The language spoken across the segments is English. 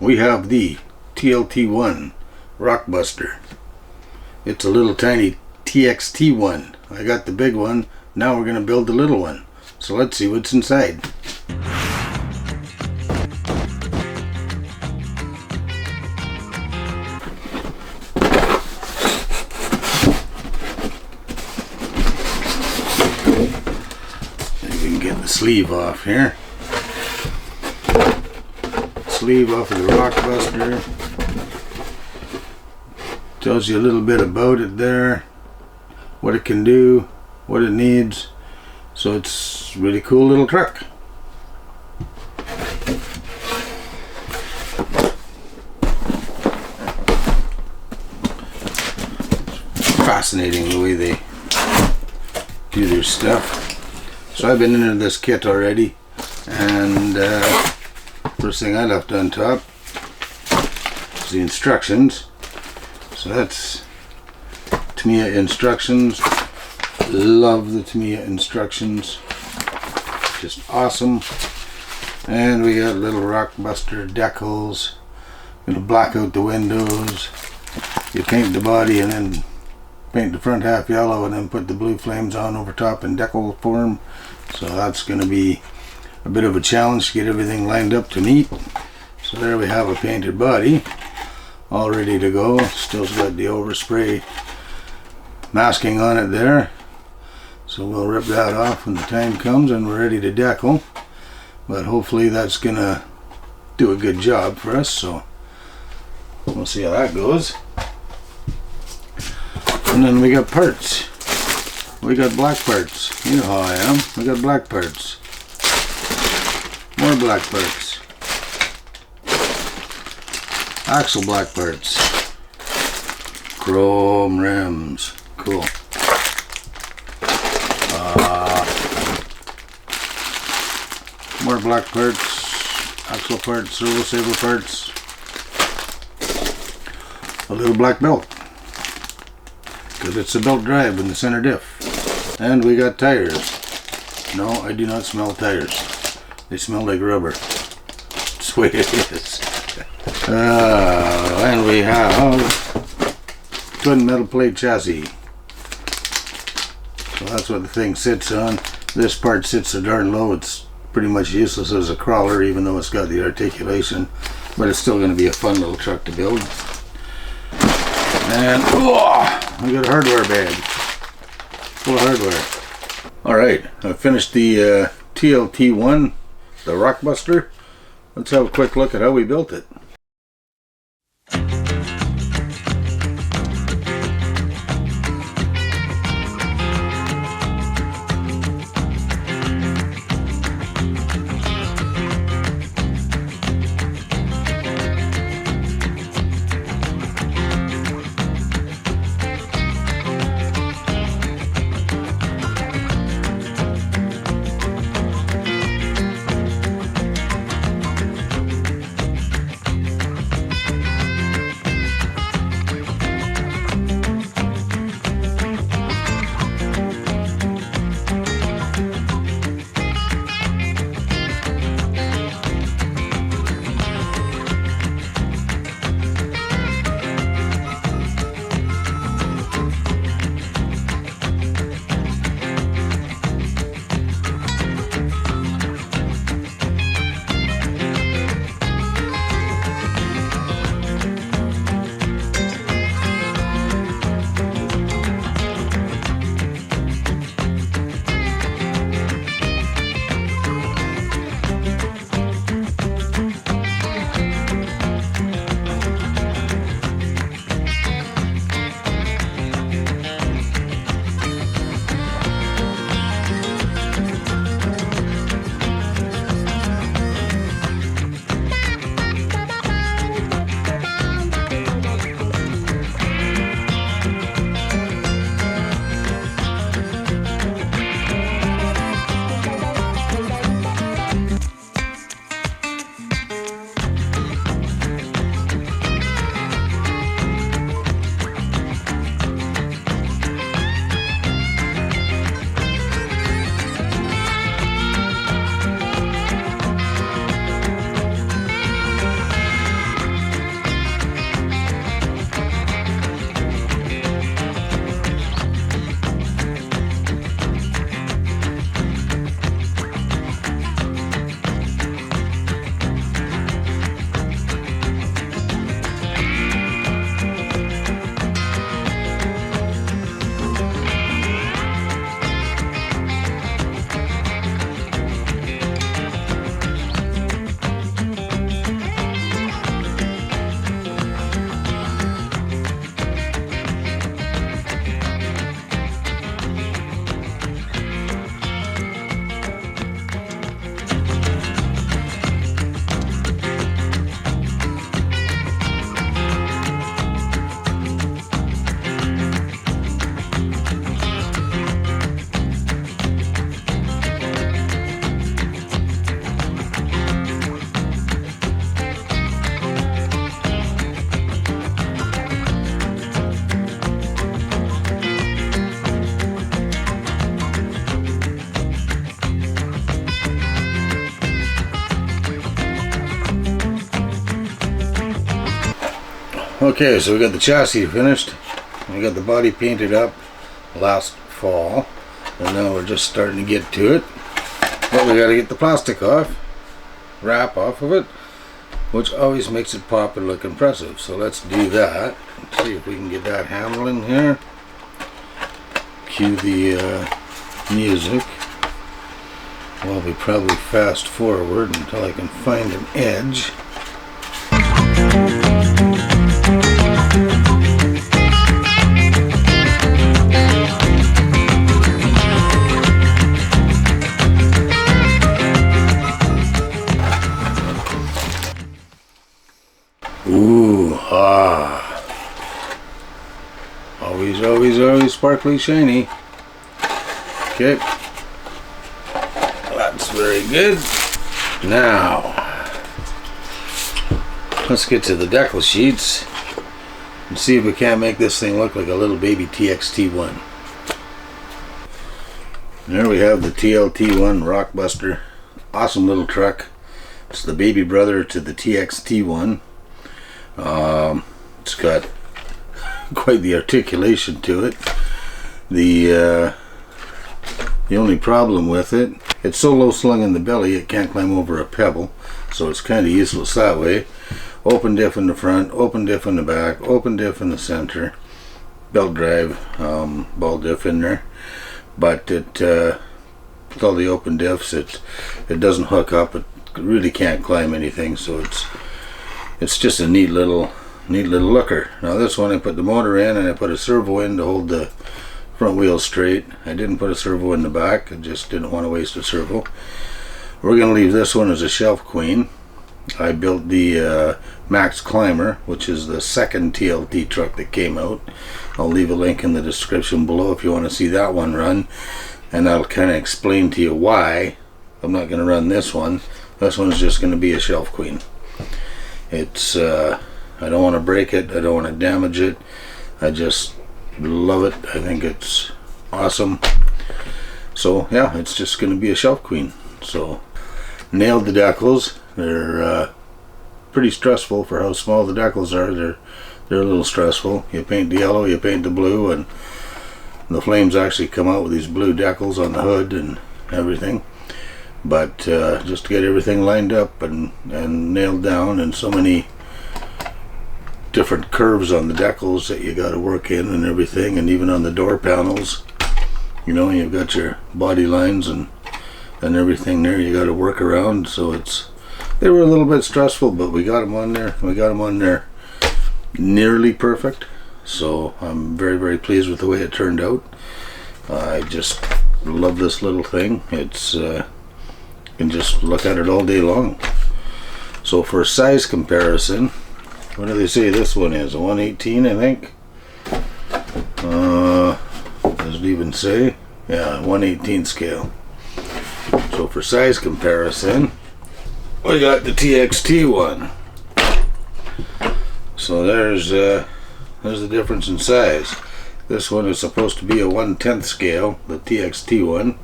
we have the TLT-1 RockBuster. It's a little tiny TXT-1. I got the big one. Now we're going to build the little one. So let's see what's inside. We can get the sleeve off here. Sleeve off of the RockBuster. Tells you a little bit about it there, what it can do, what it needs. So it's a really cool little truck. It's fascinating the way they do their stuff. So I've been into this kit already, and first thing I left on top is the instructions. So that's Tamiya instructions. Love the Tamiya instructions. Just awesome. And we got little RockBuster decals. Gonna black out the windows. You paint the body and then paint the front half yellow and then put the blue flames on over top in decal form. So that's gonna be a bit of a challenge to get everything lined up to meet. So there we have a painted body, all ready to go. Still's got the overspray masking on it there. So we'll rip that off when the time comes and we're ready to decal. But hopefully that's gonna do a good job for us. So we'll see how that goes. And then we got parts. We got black parts. You know how I am. We got black parts. More black parts. Axle black parts. Chrome rims. Cool. More black parts. Axle parts. Servo saver parts. A little black belt, because it's a belt drive in the center diff. And we got tires. No, I do not smell tires. They smell like rubber. That's the way it is. And we have twin metal plate chassis. So that's what the thing sits on. This part sits so darn low it's pretty much useless as a crawler, even though it's got the articulation. But it's still going to be a fun little truck to build. And I got a hardware bag full of hardware. Alright, I finished the TLT-1, the RockBuster. Let's have a quick look at how we built it. Okay, so we got the chassis finished. We got the body painted up last fall, and now we're just starting to get to it. But we got to get the plastic off, wrap off of it, which always makes it pop and look impressive. So let's do that. Let's see if we can get that handling here. Cue the music. Well, we probably fast forward until I can find an edge. Ooh, ah. Always, always, always sparkly shiny. Okay. That's very good. Now, let's get to the decal sheets and see if we can't make this thing look like a little baby TXT-1. There we have the TLT-1 RockBuster. Awesome little truck. It's the baby brother to the TXT-1. It's got quite the articulation to it. The only problem with it, it's so low slung in the belly it can't climb over a pebble, so it's kind of useless that way. Open diff in the front, open diff in the back, open diff in the center, belt drive, ball diff in there, but it with all the open diffs it doesn't hook up. It really can't climb anything, so it's just a neat little looker. Now this one I put the motor in and I put a servo in to hold the front wheel straight. I didn't put a servo in the back. I just didn't want to waste a servo. We're going to leave this one as a shelf queen. I built the Max Climber, which is the second TLT truck that came out. I'll leave a link in the description below if you want to see that one run, and I'll kind of explain to you why I'm not going to run this one. This one's just going to be a shelf queen. It's I don't want to break it, I don't want to damage it, I just love it. I think it's awesome. So yeah, it's just going to be a shelf queen. So nailed the decals. They're pretty stressful for how small the decals are. They're a little stressful. You paint the yellow, you paint the blue, and the flames actually come out with these blue decals on the hood and everything. But just to get everything lined up and nailed down, and so many different curves on the decals that you got to work in and everything, and even on the door panels, you know, you've got your body lines and everything there you got to work around. So they were a little bit stressful, but we got them on there. We got them on there nearly perfect. So I'm very, very pleased with the way it turned out. I just love this little thing. It's you can just look at it all day long. So for size comparison, what do they say this one is? A 118, I think. Does it even say? Yeah, 118 scale. So for size comparison, we got the TXT-1. So there's the difference in size. This one is supposed to be a 1/10 scale, the TXT-1,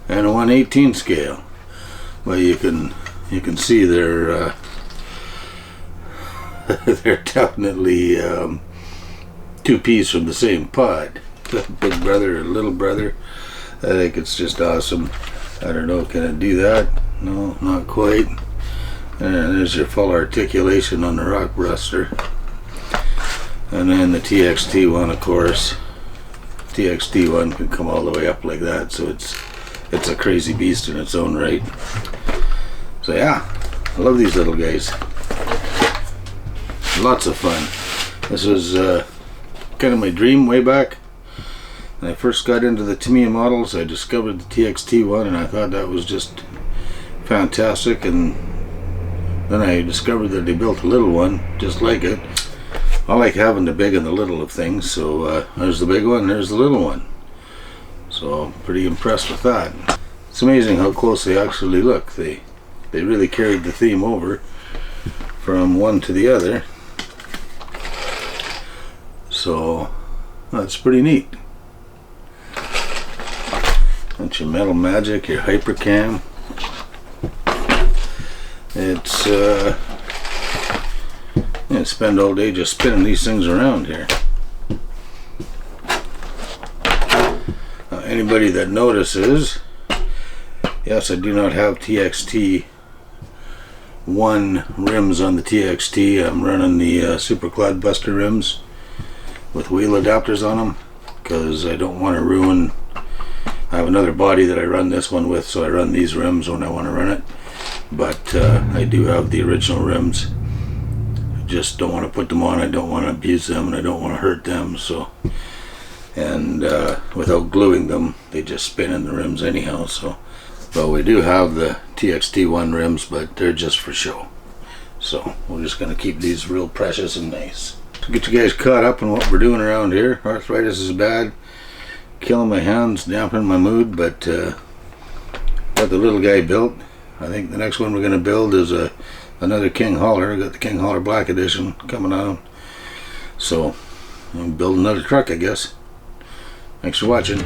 and a 1/18 scale. Well, you can see they're they're definitely two peas from the same pod. Big brother and little brother. I think it's just awesome. I don't know, can it do that? No, not quite. And there's your full articulation on the RockBuster. And then the TXT-1, of course. TXT-1 can come all the way up like that, so it's a crazy beast in its own right. So yeah, I love these little guys. Lots of fun. This was kind of my dream way back. When I first got into the Tamiya models, I discovered the TXT-1 and I thought that was just fantastic, and then I discovered that they built a little one just like it. I like having the big and the little of things, so there's the big one, there's the little one. So I'm pretty impressed with that. It's amazing how close they actually look. They really carried the theme over from one to the other. So that's pretty neat. That's your Metal Magic, your Hypercam. and spend all day just spinning these things around here. Anybody that notices, yes, I do not have TXT-1 rims on the TXT. I'm running the Super RockBuster rims with wheel adapters on them because I don't want to ruin. I have another body that I run this one with, so I run these rims when I want to run it. But I do have the original rims. I just don't want to put them on. I don't want to abuse them, and I don't want to hurt them. So, and without gluing them, they just spin in the rims anyhow. So, but we do have the TXT-1 rims, but they're just for show. So we're just going to keep these real precious and nice. To get you guys caught up on what we're doing around here, arthritis is bad. Killing my hands, dampening my mood, but got the little guy built. I think the next one we're going to build is another King Hauler. I got the King Hauler Black Edition coming out. So, I'm building another truck, I guess. Thanks for watching.